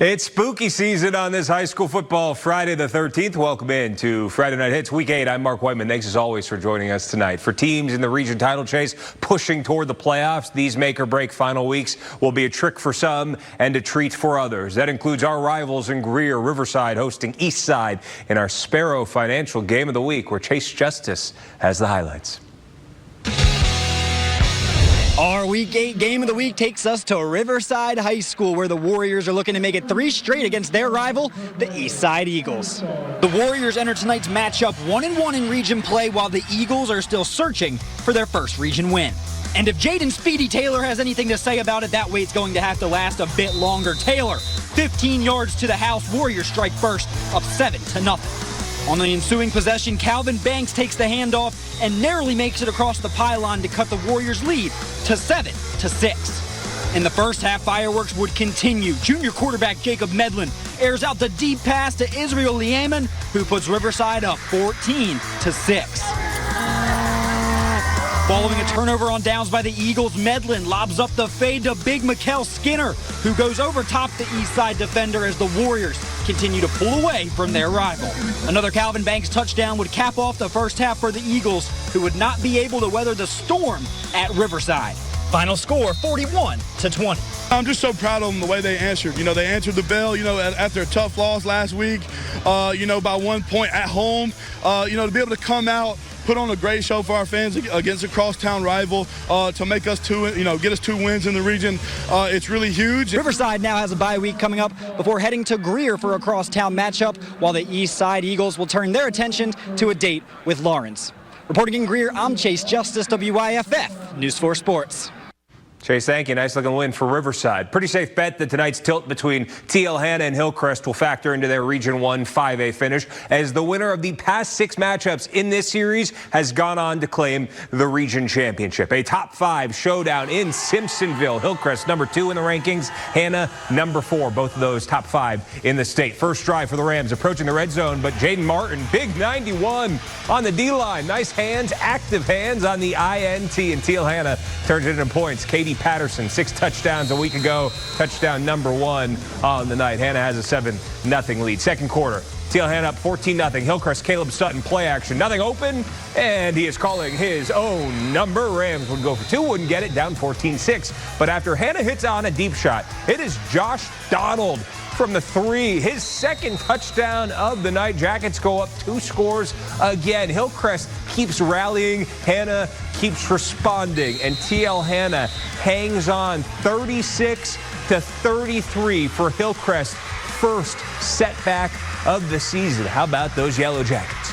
It's spooky season on this high school football Friday the 13th. Welcome in to Friday Night Hits Week 8. I'm Mark Whiteman. Thanks as always for joining us tonight. For teams in the region title chase pushing toward the playoffs, these make or break final weeks will be a trick for some and a treat for others. That includes our rivals in Greer, Riverside hosting Eastside in our Sparrow Financial Game of the Week, where Chase Justice has the highlights. Our Week 8 Game of the Week takes us to Riverside High School, where the Warriors are looking to make it 3 straight against their rival, the Eastside Eagles. The Warriors enter tonight's matchup 1-1 in region play, while the Eagles are still searching for their first region win. And if Jaden Speedy Taylor has anything to say about it, that wait's going to have to last a bit longer. Taylor, 15 yards to the house. Warriors strike first, up 7-0. On the ensuing possession, Calvin Banks takes the handoff and narrowly makes it across the pylon to cut the Warriors' lead to 7-6. In the first half, fireworks would continue. Junior quarterback Jacob Medlin airs out the deep pass to Israel Lieman, who puts Riverside up 14-6. Following a turnover on downs by the Eagles, Medlin lobs up the fade to Big Mikkel Skinner, who goes over top the Eastside defender as the Warriors continue to pull away from their rival. Another Calvin Banks touchdown would cap off the first half for the Eagles, who would not be able to weather the storm at Riverside. Final score, 41-20. I'm just so proud of them, the way they answered. They answered the bell, after a tough loss last week, by 1 point at home, to be able to come out, put on a great show for our fans against a crosstown rival, to make us get us 2 wins in the region. It's really huge. Riverside now has a bye week coming up before heading to Greer for a crosstown matchup, while the Eastside Eagles will turn their attention to a date with Lawrence. Reporting in Greer, I'm Chase Justice, WYFF News 4 Sports. Chase, thank you. Nice looking win for Riverside. Pretty safe bet that tonight's tilt between TL Hanna and Hillcrest will factor into their Region 1 5A finish, as the winner of the past 6 matchups in this series has gone on to claim the region championship. A top 5 showdown in Simpsonville. Hillcrest number 2 in the rankings, Hanna number 4. Both of those top 5 in the state. First drive for the Rams approaching the red zone, but Jaden Martin, big 91 on the D-line. Nice hands, active hands on the INT, and TL Hanna turns it into points. Katie Patterson, 6 touchdowns a week ago. Touchdown number 1 on the night. Hanna has a 7-0 lead. Second quarter, TL Hanna up 14-0. Hillcrest Caleb Sutton play action. Nothing open, and he is calling his own number. Rams would go for 2, wouldn't get it, down 14-6. But after Hanna hits on a deep shot, it is Josh Donald from the 3, his second touchdown of the night. Jackets go up 2 scores again. Hillcrest keeps rallying. Hanna keeps responding, and TL Hanna hangs on 36-33 for Hillcrest's first setback of the season. How about those Yellow Jackets?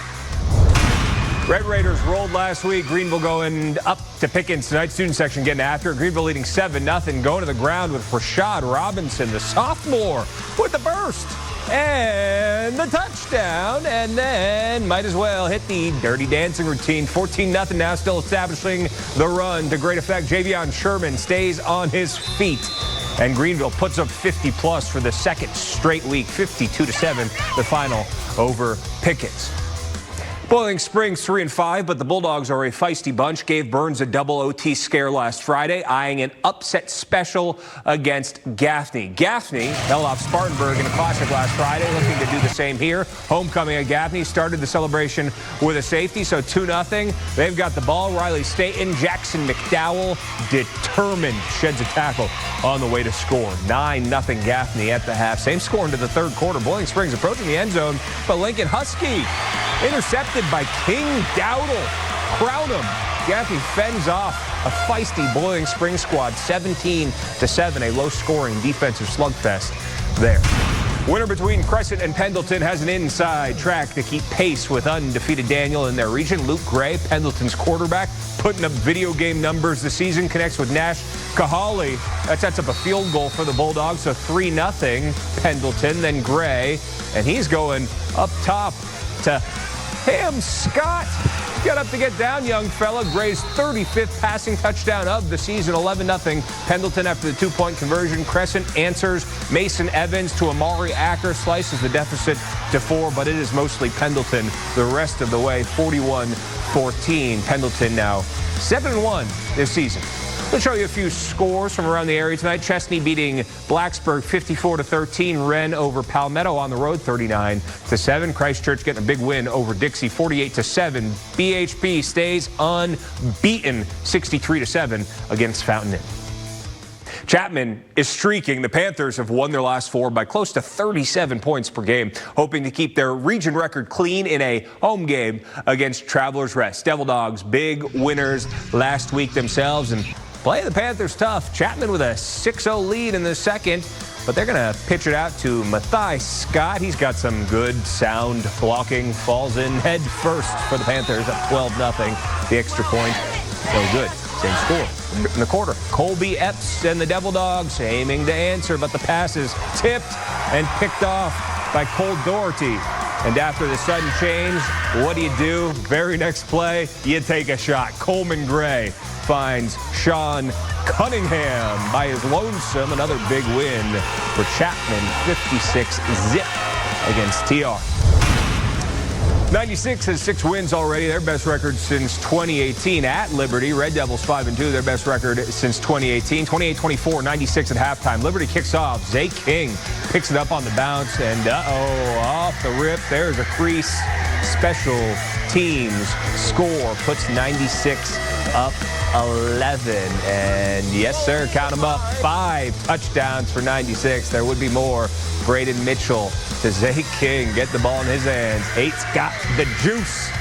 Red Raiders rolled last week. Greenville going up to Pickens tonight. Student section getting after it. Greenville leading 7-0. Going to the ground with Rashad Robinson, the sophomore, with the burst and the touchdown. And then might as well hit the dirty dancing routine. 14-0 now, still establishing the run to great effect. Javion Sherman stays on his feet. And Greenville puts up 50+ for the second straight week. 52-7, the final over Pickens. Boiling Springs 3-5, but the Bulldogs are a feisty bunch. Gave Burns a double OT scare last Friday, eyeing an upset special against Gaffney. Gaffney held off Spartanburg in a classic last Friday, looking to do the same here. Homecoming at Gaffney started the celebration with a safety, so 2-0. They've got the ball. Riley Staten, Jackson McDowell, determined, sheds a tackle on the way to score. 9-0 Gaffney at the half. Same score into the third quarter. Boiling Springs approaching the end zone, but Lincoln Husky intercepted by King Dowdle. Crown him. Gaffney fends off a feisty Boiling Springs squad, 17-7, a low-scoring defensive slugfest there. Winner between Crescent and Pendleton has an inside track to keep pace with undefeated Daniel in their region. Luke Gray, Pendleton's quarterback, putting up video game numbers this season, connects with Nash Kahali. That sets up a field goal for the Bulldogs, so 3-0 Pendleton, then Gray, and he's going up top to Ham Scott. Get up to get down, young fella. Gray's 35th passing touchdown of the season, 11-0 Pendleton after the 2-point conversion. Crescent answers. Mason Evans to Amari Acker, slices the deficit to 4, but it is mostly Pendleton the rest of the way, 41-14. Pendleton now 7-1 this season. We'll show you a few scores from around the area tonight. Chesney beating Blacksburg 54-13. Wren over Palmetto on the road 39-7. Christchurch getting a big win over Dixie 48-7. BHP stays unbeaten 63-7 against Fountain Inn. Chapman is streaking. The Panthers have won their last 4 by close to 37 points per game, hoping to keep their region record clean in a home game against Travelers Rest. Devil Dogs, big winners last week themselves, and play the Panthers tough. Chapman with a 6-0 lead in the second, but they're going to pitch it out to Matthias Scott. He's got some good sound blocking, falls in head first for the Panthers at 12-0. The extra point, no good. Same score in the quarter. Colby Epps and the Devil Dogs aiming to answer, but the pass is tipped and picked off by Cole Doherty. And after the sudden change, what do? Very next play, you take a shot. Coleman Gray finds Sean Cunningham by his lonesome. Another big win for Chapman, 56-zip against TR. 96 has 6 wins already, their best record since 2018 at Liberty. Red Devils 5-2, their best record since 2018. 28-24, 96 at halftime. Liberty kicks off. Zay King picks it up on the bounce, and off the rip, there's a crease. Special teams score, puts 96 up 11. And yes, sir, count them up. 5 touchdowns for 96. There would be more. Braden Mitchell to Zay King. Get the ball in his hands. 8's got the juice.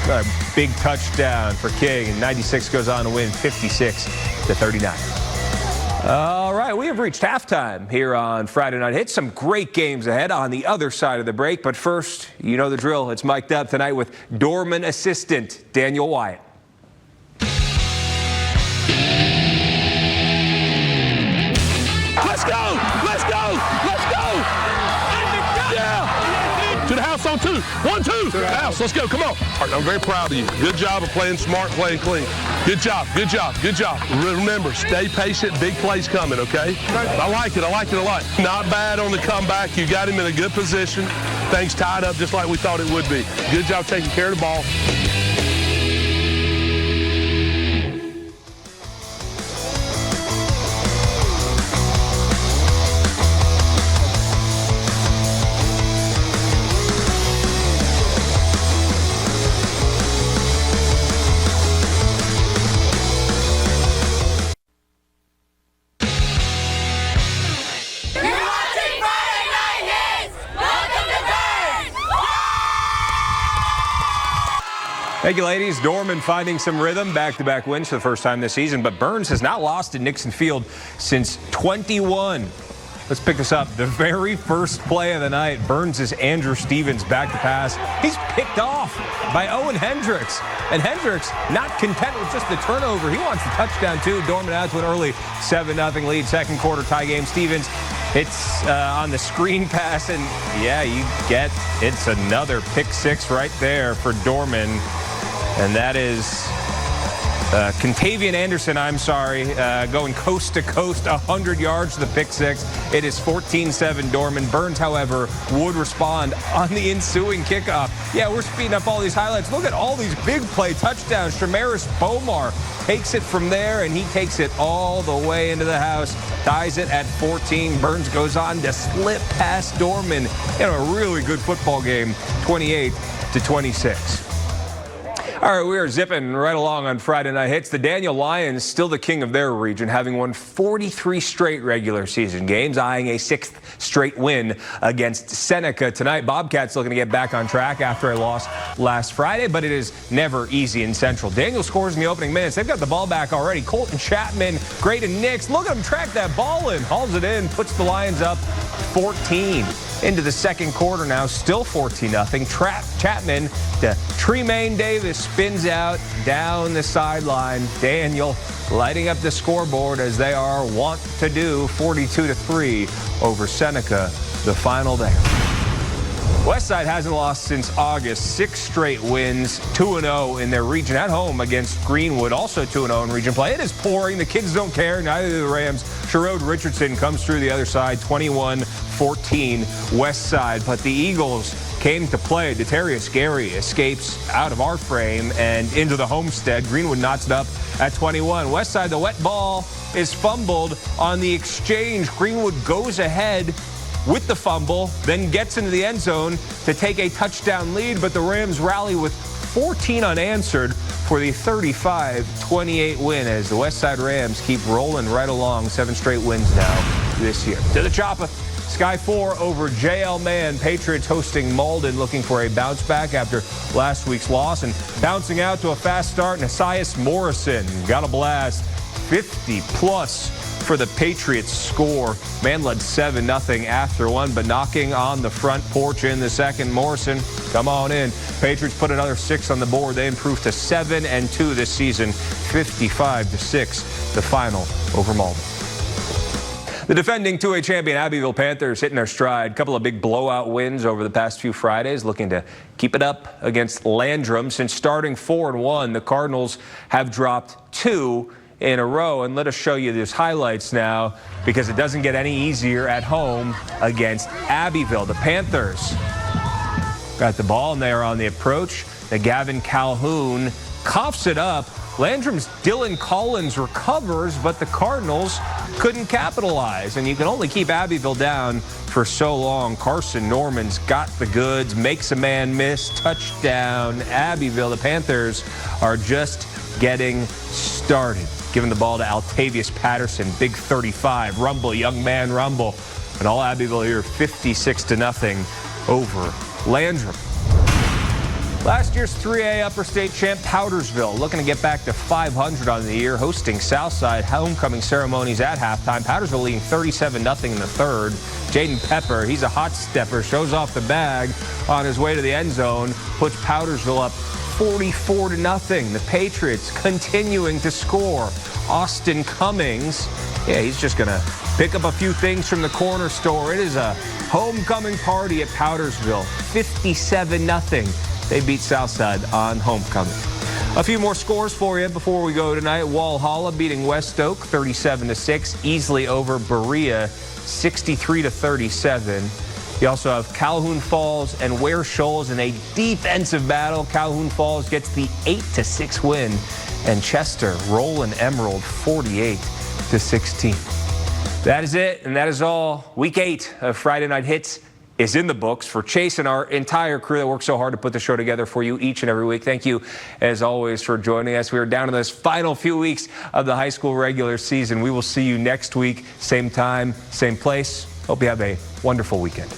Another big touchdown for King. And 96 goes on to win 56-39. All right, we have reached halftime here on Friday Night Hits. Some great games ahead on the other side of the break. But first, you know the drill. It's mic'd up tonight with Dorman assistant Daniel Wyatt. Let's go! Let's go! Let's go! Yeah! To the house on 2. 1, 2. To the house. Let's go. Come on. I'm very proud of you. Good job of playing smart, playing clean. Good job. Good job. Good job. Remember, stay patient. Big plays coming, okay? I like it. I like it a lot. Not bad on the comeback. You got him in a good position. Things tied up just like we thought it would be. Good job taking care of the ball. Thank you, ladies. Dorman finding some rhythm. Back-to-back wins for the first time this season. But Burns has not lost at Nixon Field since 21. Let's pick this up. The very first play of the night, Burns' Andrew Stevens back to pass. He's picked off by Owen Hendricks. And Hendricks not content with just the turnover. He wants the touchdown, too. Dorman out to an early 7-0 lead. Second quarter tie game. Stevens hits on the screen pass. And, yeah, you get it's another pick 6 right there for Dorman. And that is Contavian Anderson, going coast to coast, 100 yards to the pick 6. It is 14-7 Dorman. Burns, however, would respond on the ensuing kickoff. Yeah, we're speeding up all these highlights. Look at all these big play touchdowns. Tremaris Bomar takes it from there, and he takes it all the way into the house. Ties it at 14. Burns goes on to slip past Dorman in a really good football game, 28-26. All right, we are zipping right along on Friday Night Hits. The Daniel Lions still the king of their region, having won 43 straight regular season games, eyeing a 6th straight win against Seneca tonight. Bobcats looking to get back on track after a loss last Friday, but it is never easy in Central. Daniel scores in the opening minutes. They've got the ball back already. Colton Chapman, Graydon Nix. Look at him track that ball in. Hauls it in, puts the Lions up 14. Into the second quarter now, still 14-0. Chapman to Tremaine Davis spins out down the sideline. Daniel lighting up the scoreboard as they are wont to do, 42-3 over Seneca, the final there. Westside hasn't lost since August. 6 straight wins, 2-0 in their region at home against Greenwood, also 2-0 in region play. It is pouring. The kids don't care. Neither do the Rams. Sherrod Richardson comes through the other side, 21-14 Westside. But the Eagles came to play. Darius Gary escapes out of our frame and into the homestead. Greenwood knots it up at 21. Westside, the wet ball is fumbled on the exchange. Greenwood goes ahead with the fumble, then gets into the end zone to take a touchdown lead, but the Rams rally with 14 unanswered for the 35-28 win as the Westside Rams keep rolling right along. 7 straight wins now this year. To the chopper. Sky 4 over JL Man. Patriots hosting Malden, looking for a bounce back after last week's loss. And bouncing out to a fast start, Nasias Morrison got a blast. 50-plus for the Patriots score. Man led 7-0 after one, but knocking on the front porch in the second. Morrison, come on in. Patriots put another 6 on the board. They improved to 7-2 this season. 55-6, the final over Malden. The defending 2A champion Abbeville Panthers hitting their stride. A couple of big blowout wins over the past few Fridays, looking to keep it up against Landrum. Since starting 4-1, the Cardinals have dropped 2 in a row. And let us show you these highlights now, because it doesn't get any easier at home against Abbeville. The Panthers got the ball and they are on the approach. The Gavin Calhoun coughs it up. Landrum's Dylan Collins recovers, but the Cardinals couldn't capitalize. And you can only keep Abbeville down for so long. Carson Norman's got the goods, makes a man miss, touchdown, Abbeville. The Panthers are just getting started. Giving the ball to Altavius Patterson, big 35, Rumble, young man Rumble. And all Abbeville here, 56-0 over Landrum. Last year's 3A Upper State champ Powdersville looking to get back to 500 on the year, hosting Southside. Homecoming ceremonies at halftime. Powdersville leading 37-0 in the third. Jaden Pepper, he's a hot stepper, shows off the bag on his way to the end zone, puts Powdersville up 44-0. The Patriots continuing to score. Austin Cummings, yeah, he's just going to pick up a few things from the corner store. It is a homecoming party at Powdersville. 57-0. They beat Southside on homecoming. A few more scores for you before we go tonight. Walhalla beating West Oak 37-6. Easily over Berea 63-37. You also have Calhoun Falls and Ware Shoals in a defensive battle. Calhoun Falls gets the 8-6 win. And Chester rolling Emerald 48-16. That is it, and that is all. Week 8 of Friday Night Hits is in the books. For Chase and our entire crew that works so hard to put the show together for you each and every week, thank you, as always, for joining us. We are down to those final few weeks of the high school regular season. We will see you next week, same time, same place. Hope you have a wonderful weekend.